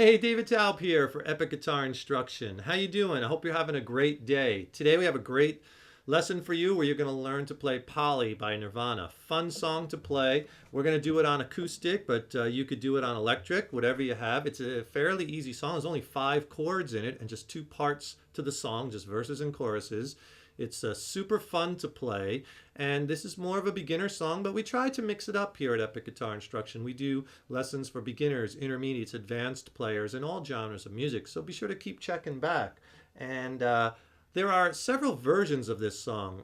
Hey, David Taub here for Epic Guitar Instruction. How you doing? I hope you're having a great day. Today we have a great lesson for you where you're going to learn to play Polly by Nirvana. Fun song to play. We're going to do it on acoustic, but you could do it on electric, whatever you have. It's a fairly easy song. There's only 5 chords in it and just 2 parts to the song, just verses and choruses. It's super fun to play, and this is more of a beginner song, but we try to mix it up here at Epic Guitar Instruction. We do lessons for beginners, intermediates, advanced players, and all genres of music, so be sure to keep checking back. And there are several versions of this song.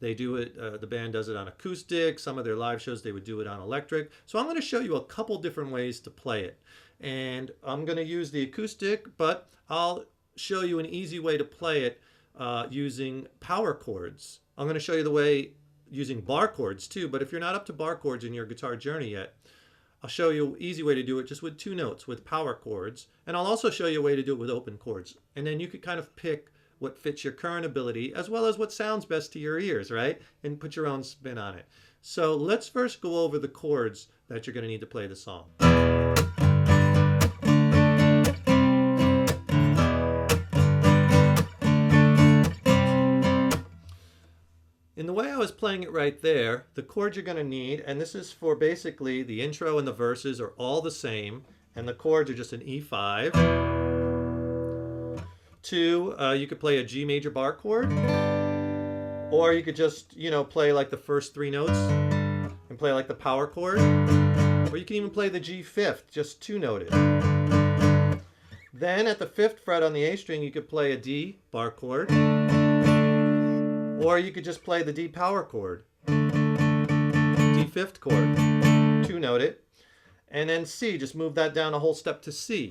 They do it, the band does it on acoustic. Some of their live shows, they would do it on electric. So I'm going to show you a couple different ways to play it. And I'm going to use the acoustic, but I'll show you an easy way to play it using power chords. I'm going to show you the way using bar chords too, but if you're not up to bar chords in your guitar journey yet, I'll show you an easy way to do it just with 2 notes with power chords, and I'll also show you a way to do it with open chords. And then you could kind of pick what fits your current ability as well as what sounds best to your ears, right? And put your own spin on it. So let's first go over the chords that you're going to need to play the song. In the way I was playing it right there, the chords you're going to need, and this is for basically the intro and the verses are all the same, and the chords are just an E5. 2, you could play a G major bar chord, or you could just, play like the first 3 notes and play like the power chord, or you can even play the G5th, just 2-noted. Then at the 5th fret on the A string, you could play a D bar chord, or you could just play the D power chord, D5th chord, 2-note it, and then C, just move that down a whole step to C.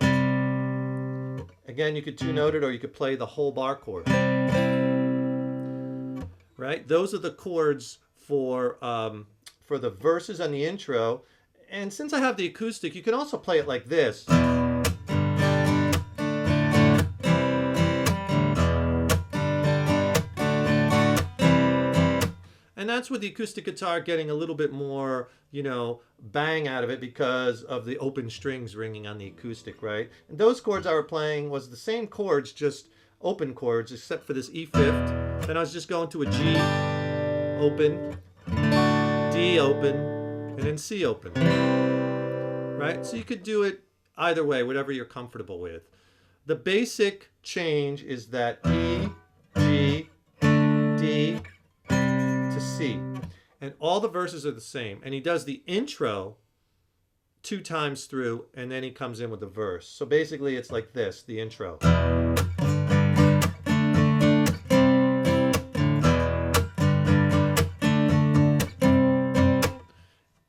Again, you could 2-note it, or you could play the whole bar chord. Right? Those are the chords for the verses and the intro. And since I have the acoustic, you can also play it like this. And that's with the acoustic guitar getting a little bit more, bang out of it because of the open strings ringing on the acoustic, right? And those chords I were playing was the same chords, just open chords, except for this E5th. Then I was just going to a G open, D open, and then C open, right? So you could do it either way, whatever you're comfortable with. The basic change is that E, G, D, to C, and all the verses are the same, and he does the intro 2 times through, and then he comes in with the verse. So basically it's like this, the intro,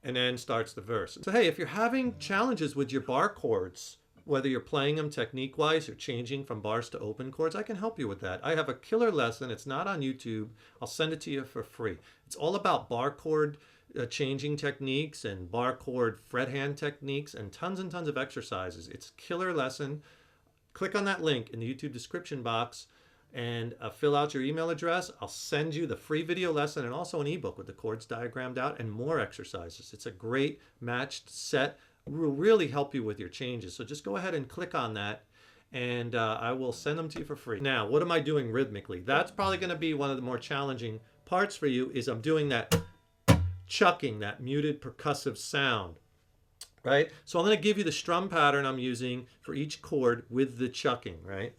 and then starts the verse. So hey, if you're having challenges with your bar chords, whether you're playing them technique-wise or changing from bars to open chords, I can help you with that. I have a killer lesson. It's not on YouTube. I'll send it to you for free. It's all about bar chord changing techniques and bar chord fret hand techniques and tons of exercises. It's a killer lesson. Click on that link in the YouTube description box and fill out your email address. I'll send you the free video lesson and also an ebook with the chords diagrammed out and more exercises. It's a great matched set. Will really help you with your changes. So just go ahead and click on that, and I will send them to you for free. Now, what am I doing rhythmically? That's probably going to be one of the more challenging parts for you, is I'm doing that chucking, that muted percussive sound, right? So I'm going to give you the strum pattern I'm using for each chord with the chucking, right?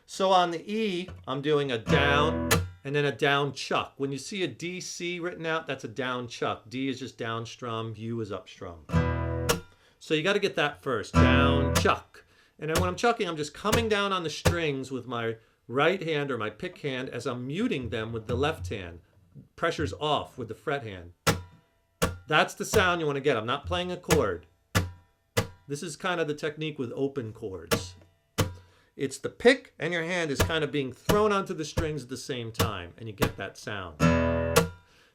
So on the E, I'm doing a down and then a down chuck. When you see a D, C written out, that's a down chuck. D is just down strum, U is up strum. So you got to get that first, down, chuck. And then when I'm chucking, I'm just coming down on the strings with my right hand or my pick hand as I'm muting them with the left hand. Pressure's off with the fret hand. That's the sound you want to get. I'm not playing a chord. This is kind of the technique with open chords. It's the pick and your hand is kind of being thrown onto the strings at the same time, and you get that sound.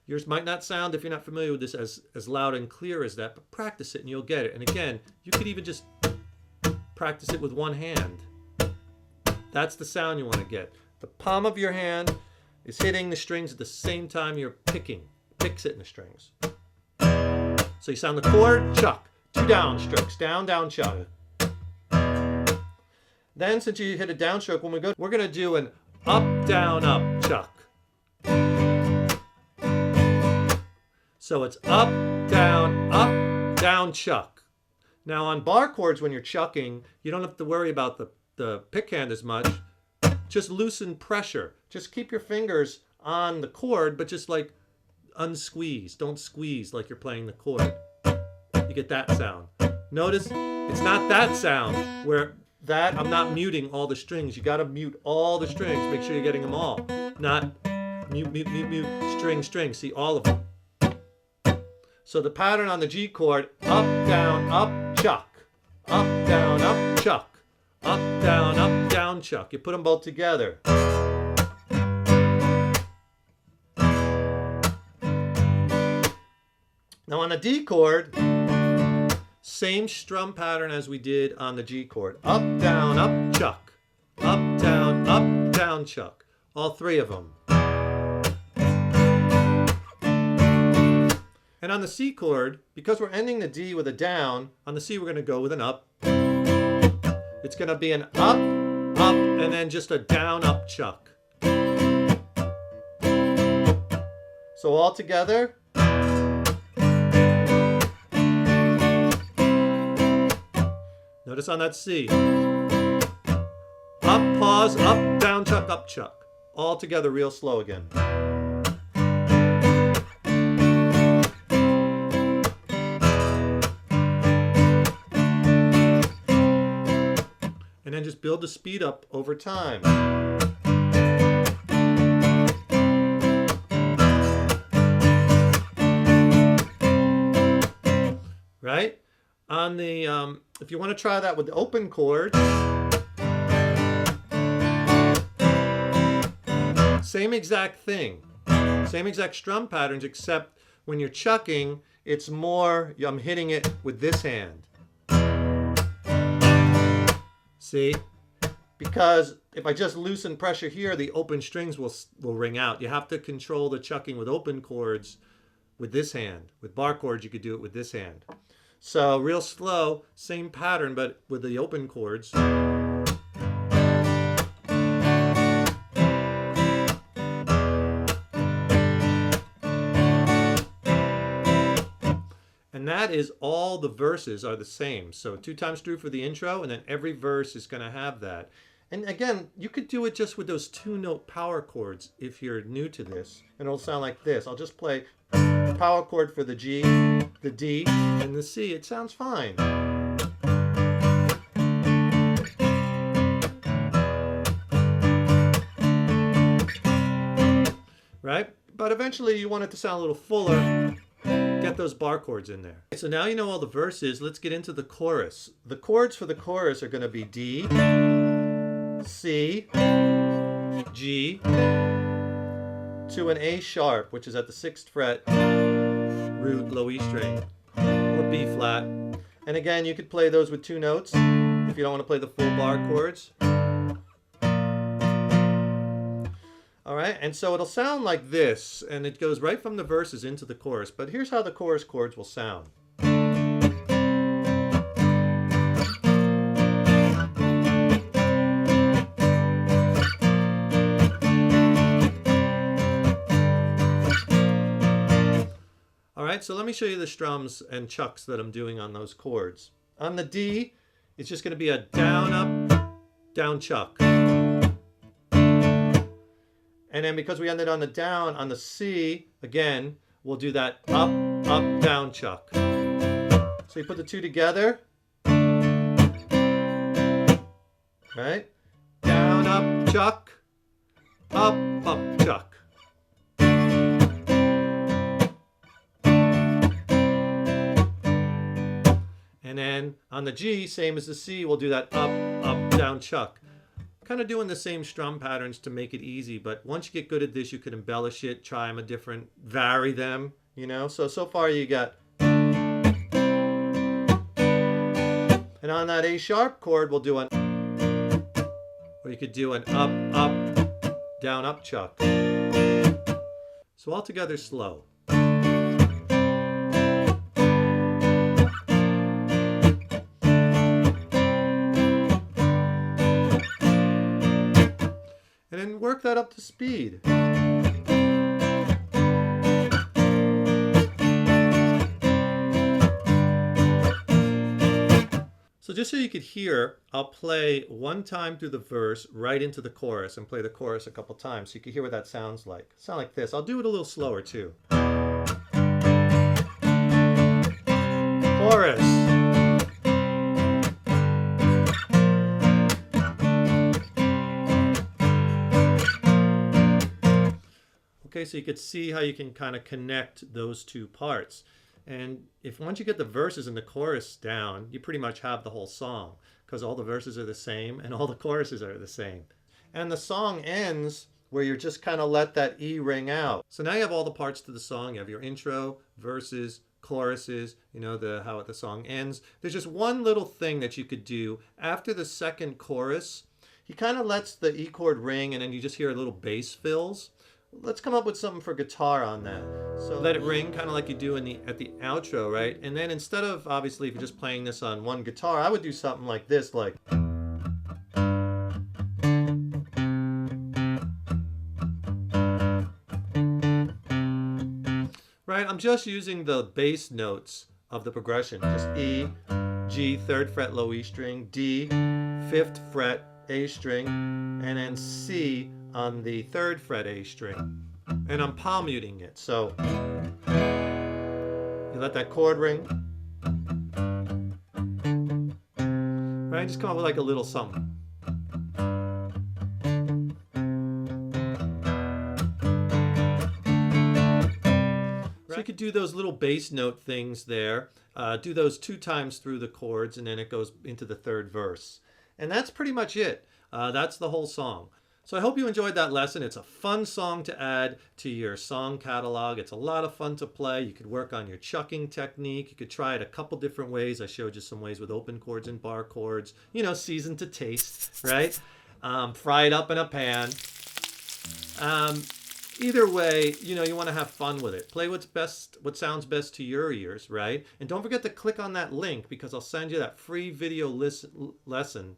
Yours might not sound, if you're not familiar with this, as loud and clear as that, but practice it and you'll get it. And again, you could even just practice it with one hand. That's the sound you want to get. The palm of your hand is hitting the strings at the same time you're picks hitting the strings. So you sound the chord, chuck, 2 down strokes, down, down, chuck. Then since you hit a downstroke, when we go, we're going to do an up, down, chuck. So it's up, down, chuck. Now on bar chords, when you're chucking, you don't have to worry about the pick hand as much. Just loosen pressure. Just keep your fingers on the chord, but just like unsqueeze. Don't squeeze like you're playing the chord. You get that sound. Notice it's not that sound where that I'm not muting all the strings. You got to mute all the strings. Make sure you're getting them all. Not mute, string. See all of them. So the pattern on the G chord, up, down, chuck. Up, down, chuck. Up, down, chuck. You put them both together. Now on the D chord, same strum pattern as we did on the G chord. Up, chuck. Up, down, chuck. All three of them. And on the C chord, because we're ending the D with a down, on the C we're going to go with an up. It's going to be an up, and then just a down, up, chuck. So all together. Notice on that C. Up, pause, up, chuck, up, chuck. All together real slow again. And then just build the speed up over time. Right? On the, if you want to try that with the open chords, same exact thing. Same exact strum patterns, except when you're chucking, it's more, I'm hitting it with this hand. See? Because if I just loosen pressure here, the open strings will ring out. You have to control the chucking with open chords with this hand. With bar chords, you could do it with this hand. So real slow, same pattern, but with the open chords. And that is all the verses are the same. So 2 times through for the intro, and then every verse is going to have that. And again, you could do it just with those 2-note power chords if you're new to this. And it'll sound like this. I'll just play the power chord for the G, the D, and the C. It sounds fine. Right? But eventually you want it to sound a little fuller. Get those bar chords in there. So now you know all the verses. Let's get into the chorus. The chords for the chorus are going to be D, C, G, to an A sharp, which is at the 6th fret, root, low E string, or B flat. And again, you could play those with 2 notes if you don't want to play the full bar chords. All right, and so it'll sound like this, and it goes right from the verses into the chorus. But here's how the chorus chords will sound. All right, so let me show you the strums and chucks that I'm doing on those chords. On the D, it's just going to be a down, up, down, chuck. And then because we ended on the down, on the C, again, we'll do that up, down, chuck. So you put the 2 together. Right? Down, up, chuck. Up, chuck. And then on the G, same as the C, we'll do that up, down, chuck. Kind of doing the same strum patterns to make it easy, but once you get good at this, you can embellish it, try them a different, vary them, you know. So far you got, and on that A sharp chord, we'll do an, or you could do an up, down, up chuck. So all together slow. work that up to speed. So just so you could hear, I'll play one time through the verse right into the chorus and play the chorus a couple times so you can hear what that sounds like. Sound like this. I'll do it a little slower too. Chorus. Okay, so you could see how you can kind of connect those two parts. And if once you get the verses and the chorus down, you pretty much have the whole song because all the verses are the same and all the choruses are the same. And the song ends where you're just kind of let that E ring out. So now you have all the parts to the song. You have your intro, verses, choruses, you know, how the song ends. There's just one little thing that you could do after the second chorus. He kind of lets the E chord ring and then you just hear a little bass fills. Let's come up with something for guitar on that. So let it ring kind of like you do at the outro, right? And then instead of, obviously, if you're just playing this on one guitar, I would do something like this, like... Right? I'm just using the bass notes of the progression. Just E, G, 3rd fret low E string, D, 5th fret A string, and then C on the 3rd fret A string. And I'm palm muting it. So you let that chord ring. Right? Just come up with like a little something. So you could do those little bass note things there. Do those 2 times through the chords and then it goes into the 3rd verse. And that's pretty much it. That's the whole song. So I hope you enjoyed that lesson. It's a fun song to add to your song catalog. It's a lot of fun to play. You could work on your chucking technique. You could try it a couple different ways. I showed you some ways with open chords and bar chords. You know, seasoned to taste, right? Fry it up in a pan. Either way, you know, you want to have fun with it. Play what's best, what sounds best to your ears, right? And don't forget to click on that link because I'll send you that free video lesson.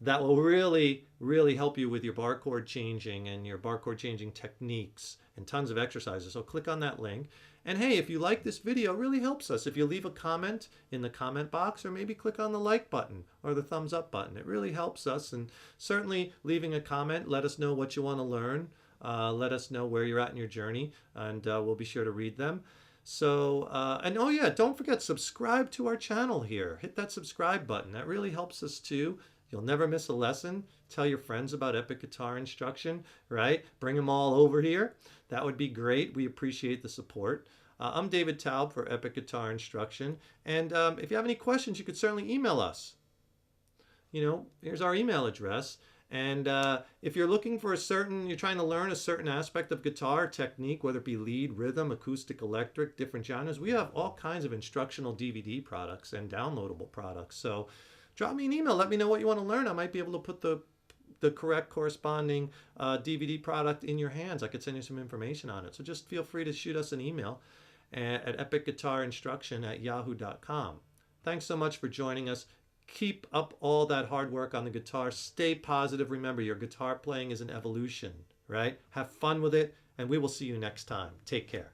That will really, really help you with your bar chord changing and your bar chord changing techniques and tons of exercises. So click on that link. And hey, if you like this video, it really helps us. If you leave a comment in the comment box or maybe click on the like button or the thumbs up button, it really helps us. And certainly leaving a comment, let us know what you want to learn. Let us know where you're at in your journey and we'll be sure to read them. So, and oh yeah, don't forget, subscribe to our channel here. Hit that subscribe button. That really helps us too. You'll never miss a lesson. Tell your friends about Epic Guitar Instruction, right? Bring them all over here. That would be great. We appreciate the support. I'm David Taub for Epic Guitar Instruction. And if you have any questions, you could certainly email us. You know, here's our email address. And if you're looking for you're trying to learn a certain aspect of guitar technique, whether it be lead, rhythm, acoustic, electric, different genres, we have all kinds of instructional DVD products and downloadable products. So drop me an email. Let me know what you want to learn. I might be able to put the correct corresponding DVD product in your hands. I could send you some information on it. So just feel free to shoot us an email at epicguitarinstruction@yahoo.com. Thanks so much for joining us. Keep up all that hard work on the guitar. Stay positive. Remember, your guitar playing is an evolution, right? Have fun with it, and we will see you next time. Take care.